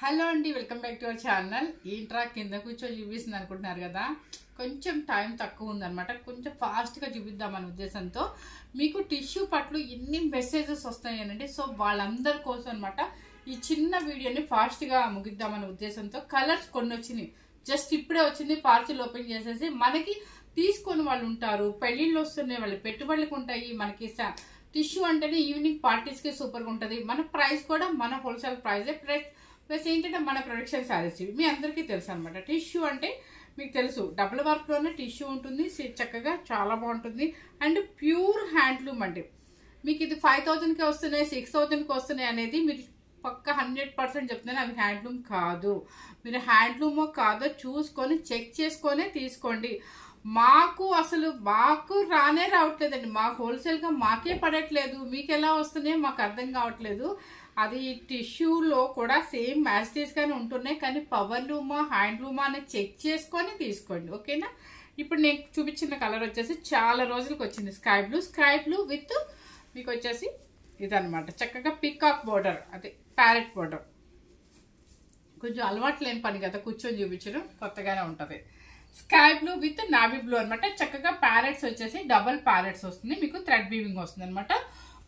Hello అండి, welcome back to our channel. ఏంట్రా కింద కూర్చొని చూపిస్తుంది అనుకుంటున్నారు కదా, కొంచెం టైం తక్కువ ఉందన్నమాట. కొంచెం ఫాస్ట్గా చూపిద్దామనే ఉద్దేశంతో మీకు టిష్యూ పట్లు ఎన్ని మెసేజెస్ వస్తాయనండి. సో వాళ్ళందరి కోసం అనమాట ఈ చిన్న వీడియోని ఫాస్ట్గా ముగిద్దామనే ఉద్దేశంతో కలర్స్ కొన్ని వచ్చినాయి. జస్ట్ ఇప్పుడే వచ్చింది, పార్సిల్ ఓపెన్ చేసేసి మనకి తీసుకొని వాళ్ళు ఉంటారు. పెళ్ళిళ్ళు వస్తున్నాయి, వాళ్ళు పెట్టుబడులకు ఉంటాయి. మనకి టిష్యూ అంటేనే ఈవినింగ్ పార్టీస్కి సూపర్గా ఉంటుంది. మన ప్రైస్ కూడా మన హోల్సేల్ ప్రైజే. ప్లస్ ఏంటంటే మన ప్రొడక్షన్ శారీస్ మీ అందరికీ తెలుసు అనమాట. టిష్యూ అంటే మీకు తెలుసు, డబుల్ వర్క్లోనే టిష్యూ ఉంటుంది, చక్కగా చాలా బాగుంటుంది. అండ్ ప్యూర్ హ్యాండ్లూమ్ అంటే మీకు ఇది 5000కే వస్తున్నాయి, 6000కి వస్తున్నాయి అనేది మీరు పక్క 100% చెప్తున్నాను. అవి హ్యాండ్లూమ్ కాదు. మీరు హ్యాండ్లూమో కాదో చూసుకొని చెక్ చేసుకొనే తీసుకోండి. మాకు రానే రావట్లేదండి. మాకు హోల్సేల్గా మాకే పడట్లేదు. మీకు ఎలా వస్తున్నాయో మాకు అర్థం కావట్లేదు. అది టిష్యూలో కూడా సేమ్ మ్యాస్టీస్గానే ఉంటున్నాయి, కానీ పవర్ లూమా హ్యాండ్లూమా అనేది చెక్ చేసుకొని తీసుకోండి, ఓకేనా. ఇప్పుడు నేను చూపించిన కలర్ వచ్చేసి చాలా రోజులకు వచ్చింది, స్కై బ్లూ విత్ మీకు వచ్చేసి ఇదనమాట. చక్కగా పికాక్ బోర్డర్, అదే ప్యారెట్ బోర్డర్. కొంచెం అలవాటు లేని పని కదా కూర్చొని చూపించడం, కొత్తగానే ఉంటుంది. Sky blue with navy blue అనమాట. చక్కగా ప్యారెట్స్ వచ్చేసి డబల్ ప్యారెట్స్ వస్తుంది, మీకు థ్రెడ్ వీవింగ్ వస్తుంది అనమాట.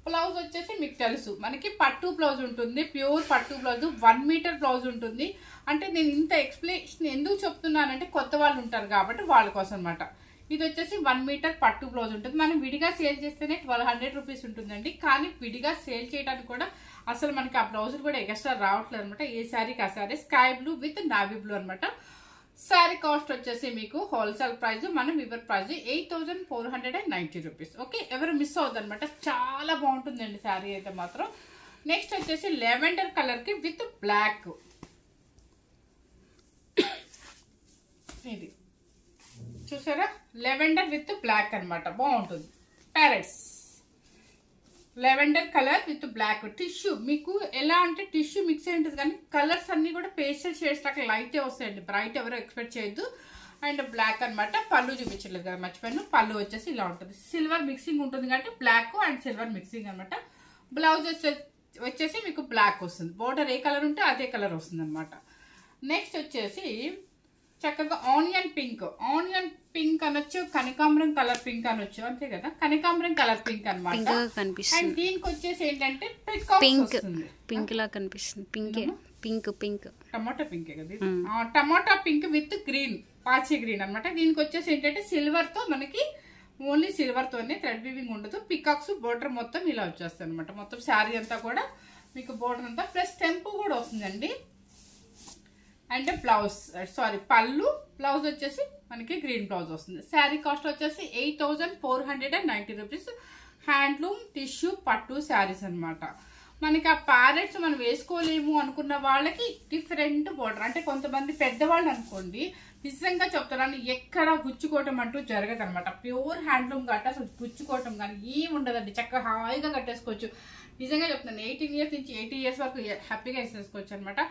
బ్లౌజ్ వచ్చేసి మీకు తెలుసు మనకి పట్టు బ్లౌజ్ ఉంటుంది, ప్యూర్ పట్టు బ్లౌజ్, 1 మీటర్ బ్లౌజ్ ఉంటుంది. అంటే నేను ఇంత ఎక్స్ప్లెనేషన్ ఎందుకు చెప్తున్నానంటే కొత్త వాళ్ళు ఉంటారు కాబట్టి వాళ్ళ కోసం అనమాట. ఇది వచ్చేసి 1 మీటర్ పట్టు బ్లౌజ్ ఉంటుంది. మనం విడిగా సేల్ చేస్తేనే 1200 రూపీస్ ఉంటుందండి. కానీ విడిగా సేల్ చేయడానికి కూడా అసలు మనకి ఆ బ్లౌజులు కూడా ఎక్స్ట్రా రావట్లేదు అనమాట. ఏ శారీకి ఆ sari. Sky blue with navy blue అనమాట. శారీ కాస్ట్ వచ్చేసి మీకు హోల్సేల్ ప్రైస్, మనం ఇవర్ ప్రైస్ 8490 రూపీస్. ఓకే, ఎవరు మిస్ అవుతుంది అనమాట. చాలా బాగుంటుందండి శారీ అయితే మాత్రం. నెక్స్ట్ వచ్చేసి లెవెండర్ కలర్ కి విత్ బ్లాక్. ఇది చూసారా, లెవెండర్ విత్ బ్లాక్ అనమాట, బాగుంటుంది. Parrots lavender colour with black. Tissue మీకు ఎలా అంటే టిష్యూ మిక్స్ అయి ఉంటుంది, కానీ కలర్స్ అన్ని కూడా పేస్టల్ షేడ్స్ లాగా లైటే వస్తాయండి. బ్రైట్ ఎవరో ఎక్స్పెక్ట్ చేయొద్దు. అండ్ బ్లాక్ అనమాట. పళ్ళు చూపించలేదు కదా, మర్చిపోయాను. పళ్ళు వచ్చేసి ఇలా ఉంటుంది, సిల్వర్ మిక్సింగ్ ఉంటుంది కాబట్టి బ్లాక్ అండ్ సిల్వర్ మిక్సింగ్ అనమాట. బ్లౌజ్ వచ్చేసి మీకు బ్లాక్ వస్తుంది. బోర్డర్ ఏ కలర్ ఉంటే అదే కలర్ వస్తుంది అనమాట. నెక్స్ట్ వచ్చేసి చక్కగా ఆనియన్ పింక్ అనొచ్చు, కనకాంబరం కలర్ పింక్ అనొచ్చు, అంతే కదా. కనకాంబరం కలర్ పింక్ అనమాట. అండ్ దీనికి వచ్చేసి ఏంటంటే పింక్ లా కనిపిస్తుంది. పింక్ టమాటా పింక్ కదా, టమాటా పింక్ విత్ గ్రీన్, పాచి గ్రీన్ అనమాట. దీనికి వచ్చేసి ఏంటంటే సిల్వర్ తో, మనకి ఓన్లీ సిల్వర్ తోనే, థ్రెడ్ వీవింగ్ ఉండదు. పికాక్స్ బోర్డర్ మొత్తం ఇలా వచ్చేస్తుంది అనమాట. మొత్తం శారీ అంతా కూడా మీకు బోర్డర్ అంతా ప్లస్ టెంపు కూడా వస్తుందండి. అండ్ పళ్ళు బ్లౌజ్ వచ్చేసి మనకి గ్రీన్ బ్లౌజ్ వస్తుంది. శారీ కాస్ట్ వచ్చేసి 8490 రూపీస్. హ్యాండ్లూమ్ టిష్యూ పట్టు శారీస్ అనమాట. మనకి ఆ ప్యారెట్స్ మనం వేసుకోలేము అనుకున్న వాళ్ళకి డిఫరెంట్ బోర్డర్. అంటే కొంతమంది పెద్దవాళ్ళు అనుకోండి, నిజంగా చెప్తారని ఎక్కడ గుచ్చుకోవటం అంటూ జరగదు అనమాట. ప్యూర్ హ్యాండ్లూమ్ గట్ట అసలు గుచ్చుకోవటం కానీ ఏమి ఉండదండి. చక్కగా హాయిగా కట్టేసుకోవచ్చు. నిజంగా చెప్తున్నాను, 18 ఇయర్స్ నుంచి 80 ఇయర్స్ వరకు హ్యాపీగా వేసేసుకోవచ్చు అనమాట.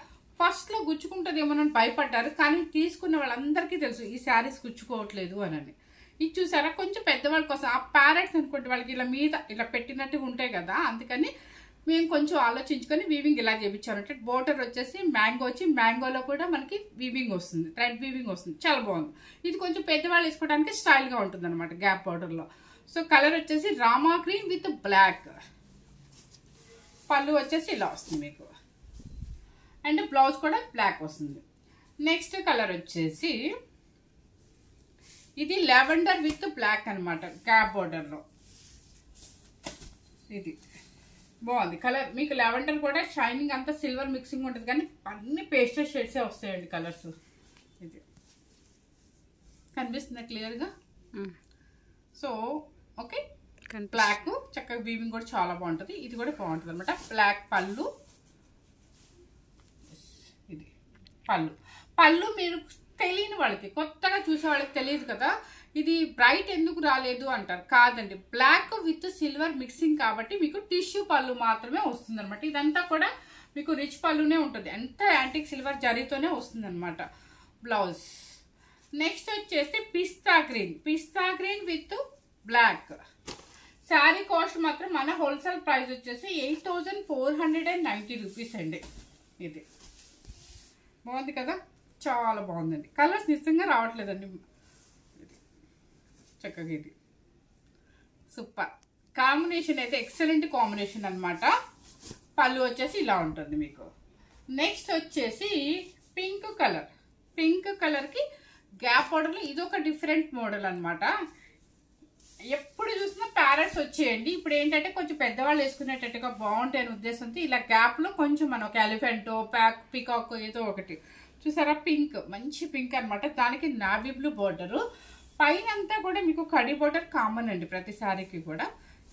ఫస్ట్లో గుచ్చుకుంటుంది ఏమోనని భయపడ్డారు, కానీ తీసుకున్న వాళ్ళందరికీ తెలుసు ఈ శారీస్ గుచ్చుకోవట్లేదు అని. ఇది చూసారా, కొంచెం పెద్దవాళ్ళ కోసం ఆ ప్యారెట్స్ అనుకుంటే వాళ్ళకి ఇలా మీద ఇలా పెట్టినట్టుగా ఉంటాయి కదా, అందుకని మేము కొంచెం ఆలోచించుకొని వీవింగ్ ఇలా చేయించామంటే. బోర్డర్ వచ్చేసి మ్యాంగో వచ్చి, మ్యాంగోలో కూడా మనకి వీవింగ్ వస్తుంది, థ్రెడ్ వీవింగ్ వస్తుంది, చాలా బాగుంది. ఇది కొంచెం పెద్దవాళ్ళు వేసుకోవడానికి స్టైల్గా ఉంటుంది అనమాట గ్యాప్ బోర్డర్లో. సో కలర్ వచ్చేసి రామా గ్రీన్ విత్ బ్లాక్. పళ్ళు వచ్చేసి ఇలా వస్తుంది మీకు, అండ్ బ్లౌజ్ కూడా బ్లాక్ వస్తుంది. నెక్స్ట్ కలర్ వచ్చేసి ఇది లెవెండర్ విత్ బ్లాక్ అనమాట, గ్యాప్ బోర్డర్లో. ఇది బాగుంది కలర్. మీకు లెవెండర్ కూడా షైనింగ్ అంతా సిల్వర్ మిక్సింగ్ ఉంటుంది, కానీ అన్ని పేస్టల్ షేడ్సే వస్తాయండి కలర్స్. ఇది కనిపిస్తుందా క్లియర్గా? సో ఓకే, బ్లాక్ చక్కగా వీవింగ్ కూడా చాలా బాగుంటుంది. ఇది కూడా బాగుంటుంది అనమాట. బ్లాక్ పళ్ళు, ఇది పళ్ళు మీరు తెలియని వాళ్ళకి, కొత్తగా చూసే వాళ్ళకి తెలియదు కదా, ఇది బ్రైట్ ఎందుకు రాలేదు అంటారు. కాదండి, బ్లాక్ విత్ సిల్వర్ మిక్సింగ్ కాబట్టి మీకు టిష్యూ పళ్ళు మాత్రమే వస్తుంది అనమాట. ఇదంతా కూడా మీకు రిచ్ పళ్ళునే ఉంటుంది, అంతా యాంటిక్ సిల్వర్ జరీతోనే వస్తుంది అనమాట. బ్లౌజ్ నెక్స్ట్ వచ్చేసి pista green with black. Sari cost మాత్రం మన హోల్సేల్ ప్రైస్ వచ్చేసి 8490 రూపీస్ అండి. ఇది బాగుంది కదా, చాలా బాగుందండి. కలర్స్ నిజంగా రావట్లేదండి చక్కగా. ఇది సూపర్ కాంబినేషన్ అయితే, ఎక్సలెంట్ కాంబినేషన్ అనమాట. పళ్ళు వచ్చేసి ఇలా ఉంటుంది మీకు. నెక్స్ట్ వచ్చేసి పింక్ కలర్. పింక్ కలర్కి గ్యాప్ బార్డర్లో ఇదొక డిఫరెంట్ మోడల్ అనమాట. ఎప్పుడు చూసినా ప్యారెట్స్ వచ్చేయండి. ఇప్పుడు ఏంటంటే కొంచెం పెద్దవాళ్ళు వేసుకునేటట్టుగా బాగుంటాయి అనే ఉద్దేశంతో ఇలా గ్యాప్లో కొంచెం మనం ఒక ఎలిఫెంటో పికాక్ ఏదో ఒకటి చూసారా. పింక్, మంచి పింక్ అనమాట. దానికి నావీ బ్లూ బోర్డరు. పైన అంతా కూడా మీకు కడి బోర్డర్ కామన్ అండి ప్రతి సారీకి కూడా.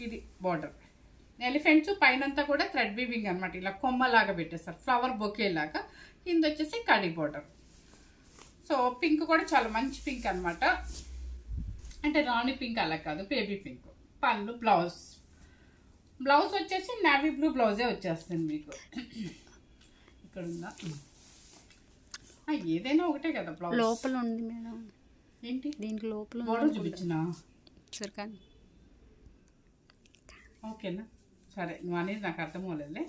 ఇది బోర్డర్ ఎలిఫెంట్స్, పైన అంతా కూడా థ్రెడ్ వీవింగ్ అనమాట. ఇలా కొమ్మలాగా పెట్టేస్తారు, ఫ్లవర్ బొకే లాగా. కింద వచ్చేసి కడి బోర్డర్. సో పింక్ కూడా చాలా మంచి పింక్ అనమాట. అంటే రాణి పింక్ అలా కాదు, బేబీ పింక్. పళ్ళు, బ్లౌజ్ వచ్చేసి నావీ బ్లూ బ్లౌజే వచ్చేస్తుంది మీకు. ఇక్కడ ఉందా, ఏదైనా ఒకటే కదా బ్లౌజ్. లోపల ఉంది మేడం. ఏంటి దీంట్లో లోపల బోర్డర్ చూపించినా సరే కానీ ఓకేనా, సరే నువ్వు అనేది నాకు అర్థం అవ్వలేదులే.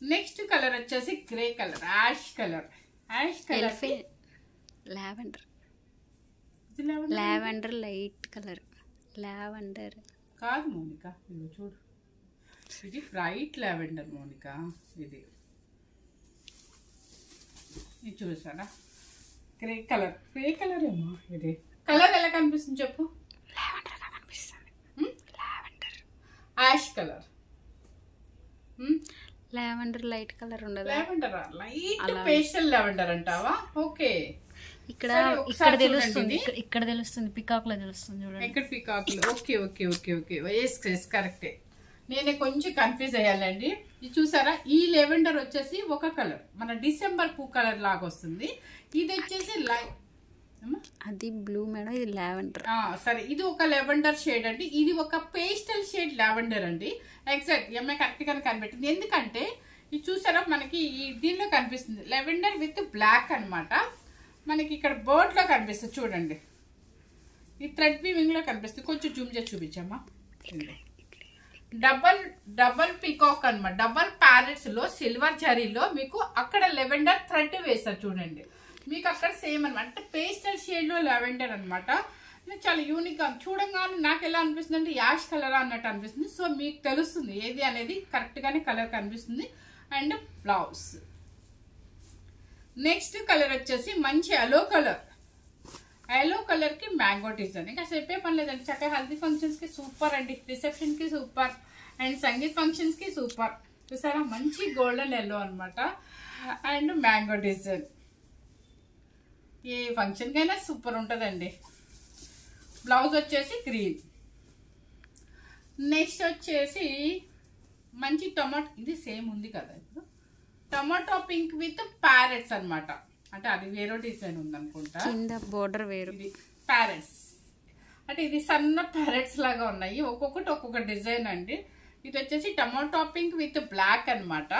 నెక్స్ట్ కలర్ వచ్చేసి grey colour, ash colour. Lavender, lavender light colour. Lavender కాదు మోనిక, ఇది చూడు, ఇది బ్రైట్ లావెండర్ మోనిక. ఇది చూసారా, గ్రే కలర్. గ్రే కలర్ ఏమో ఇది. కలర్ ఎలా కనిపిస్తుంది చెప్పు? లావెండర్ గా కనిపిస్తుంది. Lavender, ash colour. Lavender light colour ఉండదు. లావెండర్ లైట్ పేస్టల్ లావెండర్ అంటావా? ఓకే. ఇక్కడ ఇక్కడ తెలుస్తుంది, ఇక్కడ తెలుస్తుంది, పికాక్ లో తెలుస్తుంది చూడండి. ఇక్కడ పికాక్ లో. Okay okay okay okay, yes కరెక్టే. నేనే కొంచెం కన్ఫ్యూజ్ అయ్యాలండి. ఇది చూసారా, ఈ లెవెండర్ వచ్చేసి ఒక కలర్, మన డిసెంబర్ పూ కలర్ లాగా వస్తుంది. ఇది వచ్చేసి లైట్, అది బ్లూ మేడం, ఇది లావెండర్. సరే, ఇది ఒక లెవెండర్ షేడ్ అండి. ఇది ఒక పేస్టల్ షేడ్ లావెండర్ అండి. ఎగ్జాక్ట్ ఎంఐ కరెక్ట్ గానే కనిపెట్టింది. ఎందుకంటే ఇది చూసారా, మనకి ఈ దీనిలో కనిపిస్తుంది లెవెండర్ విత్ బ్లాక్ అనమాట. మనకి ఇక్కడ బోర్డ్ లో కనిపిస్తుంది చూడండి. ఈ థ్రెడ్ వీవింగ్ లో కనిపిస్తుంది. కొంచెం జూమ్ చేసి చూపించమ్మా. డబల్ పికాక్ అనమాట. డబల్ ప్యారెట్స్ లో సిల్వర్ జరీలో మీకు అక్కడ లెవెండర్ థ్రెడ్ వేస్తారు చూడండి. మీకు అక్కడ సేమ్ అనమాట. అంటే పేస్టల్ షేడ్ లో లెవెండర్ అనమాట. చాలా యూనిక్ గా చూడంగానే నాకు ఎలా అనిపిస్తుంది అంటే యాష్ కలర్ అన్నట్టు అనిపిస్తుంది. సో మీకు తెలుస్తుంది ఏది అనేది కరెక్ట్ గానే కలర్ కనిపిస్తుంది. అండ్ బ్లౌజ్ నెక్స్ట్ కలర్ వచ్చేసి మంచి ఎల్లో కలర్. ఎల్లో కలర్ కి మ్యాంగో డిజైన్. ఇంకా చెప్పే పని లేదండి, చక్కగా హల్దీ ఫంక్షన్స్ కి సూపర్ అండి, రిసెప్షన్ కి సూపర్, అండ్ సంగీత్ ఫంక్షన్స్ కి సూపర్. చూసారా, మంచి గోల్డెన్ ఎల్లో అనమాట. And mango design A function కైనా సూపర్ ఉంటుందండి. బ్లౌజ్ వచ్చేసి గ్రీన్. నెక్స్ట్ వచ్చేసి మంచి టొమాటో, ఇది సేమ్ ఉంది కదా ఇప్పుడు, టొమాటో పింక్ విత్ ప్యారెట్స్ అనమాట. అంటే అది వేరే డిజైన్ ఉంది అనుకుంటా, కింద బోర్డర్ వేరు. ఇది ప్యారెట్స్ అంటే ఇది సన్న ప్యారెట్స్ లాగా ఉన్నాయి. ఒక్కొక్కటి ఒక్కొక్క డిజైన్ అండి. ఇది వచ్చేసి టొమాటో పింక్ విత్ బ్లాక్ అనమాట.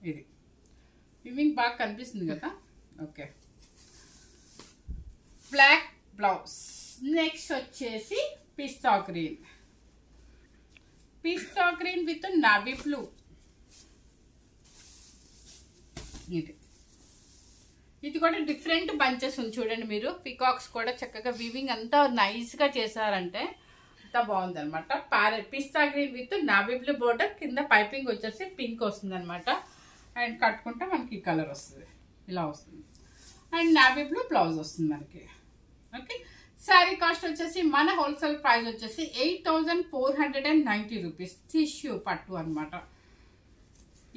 ఇది వివింగ్ బాగా కనిపిస్తుంది కదా. Okay, black blouse. నెక్స్ట్ వచ్చేసి pista green. Pista green with navy blue. ఇది కూడా డిఫరెంట్ బంచెస్ ఉంది చూడండి మీరు. పికాక్స్ కూడా చక్కగా వీవింగ్ అంతా నైస్ గా చేశారంటే అంతా బాగుంది అనమాట. Pista green with navy blue border, కింద పైపింగ్ వచ్చేసి పింక్ వస్తుంది అనమాట. అండ్ కట్టుకుంటే మనకి ఈ కలర్ వస్తుంది, ఇలా వస్తుంది. అండ్ నావీ బ్లూ బ్లౌజ్ వస్తుంది మనకి. ఓకే, శారీ కాస్ట్ వచ్చేసి మన హోల్సేల్ ప్రైస్ వచ్చేసి 8490 రూపీస్. టిష్యూ పట్టు అనమాట.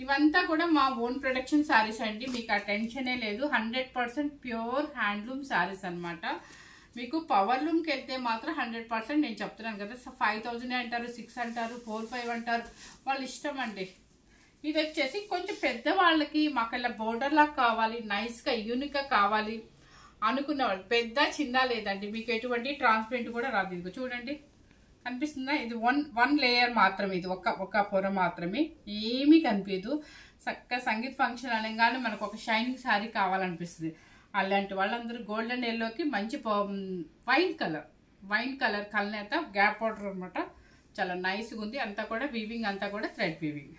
ఇవంతా కూడా మా ఓన్ ప్రొడక్షన్ శారీస్ అండి, మీకు ఆ టెన్షనే లేదు. 100% ప్యూర్ హ్యాండ్లూమ్ శారీస్ అనమాట. మీకు పవర్ లూమ్కి వెళ్తే మాత్రం 100% నేను చెప్తున్నాను కదా, 5000 అంటారు, 6 అంటారు, 4-5 అంటారు, వాళ్ళు ఇష్టం అండి. ఇది వచ్చేసి కొంచెం పెద్దవాళ్ళకి మాకు ఇలా బోర్డర్ లాగా కావాలి, నైస్గా యూనిక్గా కావాలి అనుకున్న వాళ్ళు, పెద్ద చిన్న లేదండి. మీకు ఎటువంటి ట్రాన్స్పరెంట్ కూడా రాదు. ఇది చూడండి, కనిపిస్తుందా? ఇది వన్ లేయర్ మాత్రమే, ఇది ఒక పొర మాత్రమే, ఏమీ కనిపించదు. చక్కగా సంగీత్ ఫంక్షన్ అనగానే మనకు ఒక షైనింగ్ శారీ కావాలనిపిస్తుంది. అలాంటి వాళ్ళందరూ గోల్డెన్ ఎల్లోకి మంచి వైన్ కలర్ కలనేత గ్యాప్ బార్డర్ అనమాట. చాలా నైస్గా ఉంది. అంతా కూడా వీవింగ్, అంతా కూడా థ్రెడ్ వీవింగ్.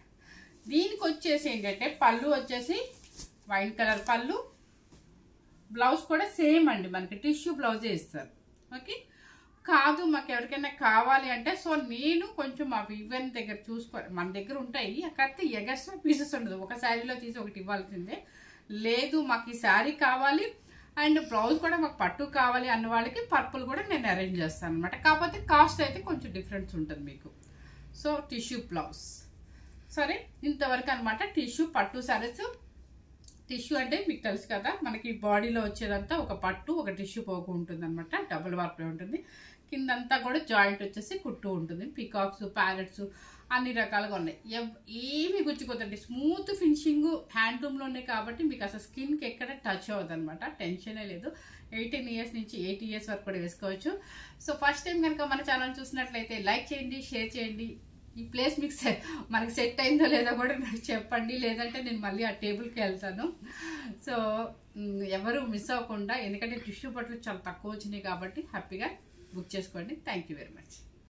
దీనికి వచ్చేసి ఏంటంటే పళ్ళు వచ్చేసి వైన్ కలర్ పళ్ళు, బ్లౌజ్ కూడా సేమ్ అండి, మనకి టిష్యూ బ్లౌజే ఇస్తారు. ఓకే, కాదు మాకు ఎవరికైనా కావాలి అంటే సో నేను కొంచెం మా వివెన్ దగ్గర చూసుకోవాలి, మన దగ్గర ఉంటాయి అక్కడైతే ఎగస్ట్రా పీసెస్ ఉండదు, ఒక శారీలో తీసి ఒకటి ఇవ్వాల్సిందే. లేదు మాకు ఈ శారీ కావాలి అండ్ బ్లౌజ్ కూడా మాకు పట్టు కావాలి అన్న వాళ్ళకి పర్పుల్ కూడా నేను అరేంజ్ చేస్తాను అనమాట. కాకపోతే కాస్ట్ అయితే కొంచెం డిఫరెన్స్ ఉంటుంది మీకు. So tissue blouse. సరే, ఇంతవరకు అనమాట టిష్యూ పట్టు శారీస్. టిష్యూ అంటే మీకు తెలుసు కదా, మనకి బాడీలో వచ్చేదంతా ఒక పట్టు ఒక టిష్యూ పోగు ఉంటుంది అనమాట, డబుల్ వార్పే ఉంటుంది. కిందంతా కూడా జాయింట్ వచ్చేసి కుట్టు ఉంటుంది. పీకాక్స్, ప్యారెట్స్ అన్ని రకాలుగా ఉన్నాయి. ఏమి గుచ్చుకోదండి, స్మూత్ ఫినిషింగ్ హ్యాండ్లూమ్లోనే కాబట్టి మీకు అసలు స్కిన్కి ఎక్కడ టచ్ అవ్వదు అనమాట, టెన్షనే లేదు. 18 ఇయర్స్ నుంచి 80 ఇయర్స్ వరకు కూడా వేసుకోవచ్చు. సో ఫస్ట్ టైం కనుక మన ఛానల్ చూసినట్లయితే లైక్ చేయండి, షేర్ చేయండి. ఈ ప్లేస్ మీకు మనకి సెట్ అయిందో లేదో కూడా నాకు చెప్పండి, లేదంటే నేను మళ్ళీ ఆ టేబుల్కి వెళ్తాను. సో ఎవరు మిస్ అవ్వకుండా, ఎందుకంటే టిష్యూ బట్టలు చాలా తక్కువ వచ్చినాయి కాబట్టి హ్యాపీగా బుక్ చేసుకోండి. Thank you very much.